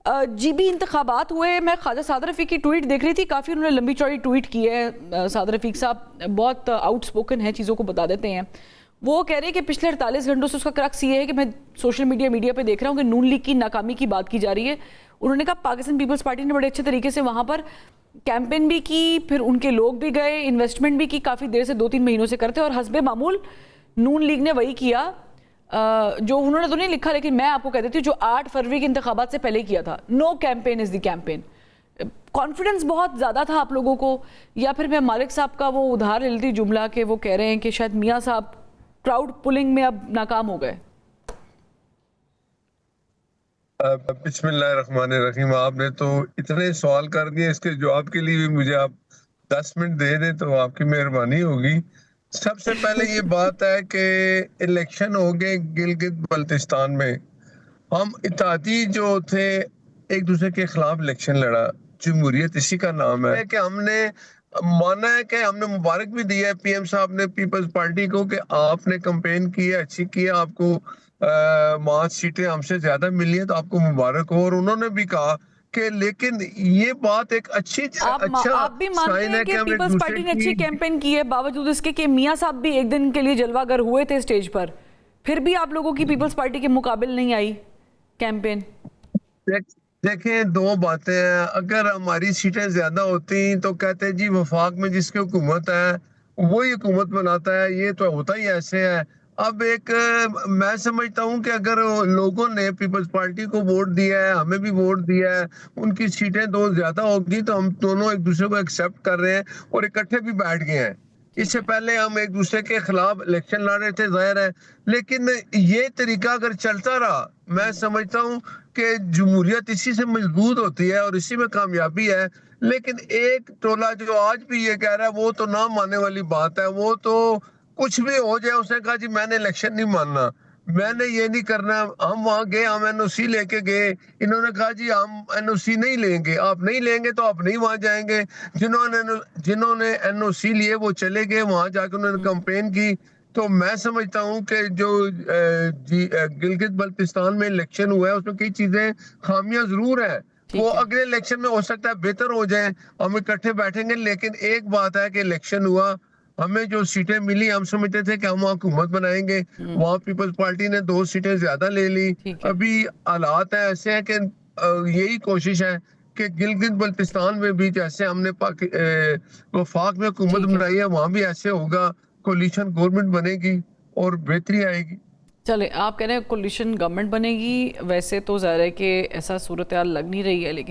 GB इंतखाबात हुए, मैं ख्वाजा साद रफ़ीक की ट्वीट देख रही थी, काफ़ी उन्होंने लंबी चौड़ी ट्वीट की है। साद रफ़ीक साहब बहुत आउटस्पोकन है, चीज़ों को बता देते हैं। वो कह रहे हैं कि पिछले 48 घंटों से उसका क्रक्स ये है कि मैं सोशल मीडिया पे देख रहा हूँ कि नून लीग की नाकामी की बात की जा रही है। उन्होंने कहा पाकिस्तान पीपल्स पार्टी ने बड़े अच्छे तरीके से वहाँ पर कैंपेन भी की, फिर उनके लोग भी गए, इन्वेस्टमेंट भी की, काफ़ी देर से 2-3 महीनों से करते, और हस्बे मामूल नून लीग ने वही किया जो उन्होंने तो नहीं लिखा, लेकिन मैं आपको कह देती हूँ जो 8 फरवरी के इंतखाबात से पहले किया था। No campaign is the campaign. Confidence बहुत ज़्यादा था आप लोगों को, या फिर मैं मालिक साहब का वो उधार ले लेती जुमला कि वो कह रहे हैं कि शायद मियाँ साहब क्राउड पुलिंग में अब नाकाम हो गए। बिस्मिल्लाहिर्रहमानिर्रहीम। आपने तो इतने सवाल कर दिए, इसके जवाब के लिए भी मुझे आप 10 मिनट दे दें तो आपकी मेहरबानी होगी। सबसे पहले ये बात है कि इलेक्शन हो गए गिलगित बल्तिस्तान में, हम इत्तेहादी जो थे एक दूसरे के खिलाफ इलेक्शन लड़ा, जमहूरियत इसी का नाम है कि हमने माना है कि हमने मुबारक भी दिया है पीएम साहब ने पीपल्स पार्टी को कि आपने कैंपेन की है, अच्छी की है, आपको 5 सीटें हमसे ज्यादा मिली है तो आपको मुबारक हो। और उन्होंने भी कहा कि लेकिन ये बात एक अच्छा आप भी मानते साइन हैं है कि कि हम एक पीपल्स दूसरे पार्टी ने अच्छी की कैंपेन की है, बावजूद इसके कि मियाँ साहब भी एक दिन के लिए जलवागर हुए थे स्टेज पर, फिर भी आप लोगों की पीपल्स पार्टी के मुकाबिल नहीं आई कैंपेन? देखें, दो बातें हैं। अगर हमारी सीटें ज्यादा होती तो कहते जी वफाक में जिसकी हुकूमत है वही हुकूमत बनाता है, ये तो होता ही ऐसे है। अब एक मैं समझता हूँ कि अगर लोगों ने पीपल्स पार्टी को वोट दिया है, हमें भी वोट दिया है, उनकी सीटें दो ज्यादा होगी तो हम दोनों एक दूसरे को एक्सेप्ट कर रहे हैं और इकट्ठे भी बैठ गए हैं। ठीक इससे है। पहले हम एक दूसरे के खिलाफ इलेक्शन लड़ रहे थे, जाहिर है। लेकिन ये तरीका अगर चलता रहा, मैं समझता हूँ कि जमहूरियत इसी से मजबूत होती है और इसी में कामयाबी है। लेकिन एक टोला जो आज भी ये कह रहा है वो तो ना मानने वाली बात है। वो तो कुछ भी हो जाए, उसने कहा जी मैंने इलेक्शन नहीं मानना, मैंने ये नहीं करना। हम वहां गए, हम एनओसी लेके गए, इन्होंने कहा जी हम एनओसी नहीं लेंगे, आप नहीं लेंगे तो आप नहीं वहां जाएंगे। जिन्होंने एनओसी लिए वो चले गए, वहां जाकर उन्होंने कंपेन की। तो मैं समझता हूँ कि जो गिलगित बल्तिस्तान में इलेक्शन हुआ है उसमें कई चीजें खामियां जरूर है। वो ठीक है। अगले इलेक्शन में हो सकता है बेहतर हो जाए, हम इकट्ठे बैठेंगे। लेकिन एक बात है कि इलेक्शन हुआ, हमें जो सीटें मिली हम समझते थे कि हम वहाँ हुकूमत बनाएंगे, वहाँ पीपल्स पार्टी ने 2 सीटें ज्यादा ले ली। ठीक है। अभी हालात है ऐसे हैं कि यही कोशिश है कि गिलगित बल्तिस्तान में भी जैसे हमने वफाक में हुकूमत ठीक है। बनाई है वहां भी ऐसे होगा, कोलिशन गवर्नमेंट बनेगी और बेहतरी आएगी। चले, आप कह रहे हैं कोलिशन गवर्नमेंट बनेगी, वैसे तो ज़ाहिर है कि ऐसा सूरत हाल लग नहीं रही है, लेकिन